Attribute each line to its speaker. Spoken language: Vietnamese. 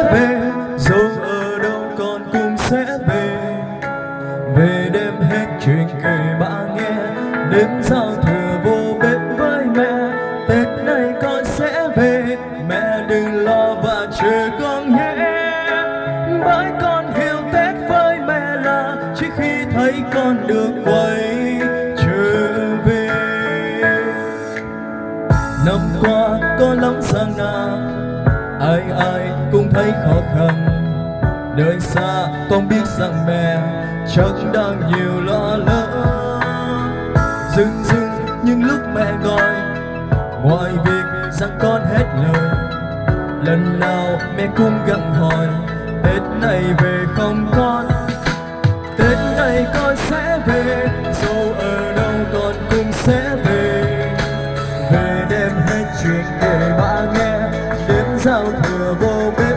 Speaker 1: về dẫu ở đâu con cũng sẽ về, về đêm hết chuyện kể bà nghe, đêm giao thừa vô bếp với mẹ. Tết này con sẽ về, mẹ đừng lo và chờ con nhé, bởi con hiểu Tết với mẹ là chỉ khi thấy con được quay trở về. Năm qua có lắm gian nan, ai ai cũng thấy khó khăn, đời xa con biết rằng mẹ chắc đang nhiều lo lắng. Dưng dưng những lúc mẹ gọi, ngoài việc rằng con hết lời, lần nào mẹ cũng gặng hỏi Tết này về không con. Tết này con sẽ về, dẫu ở đâu con cũng sẽ về, về đêm hết chuyện để bà nghe, đêm giao thừa vô bếp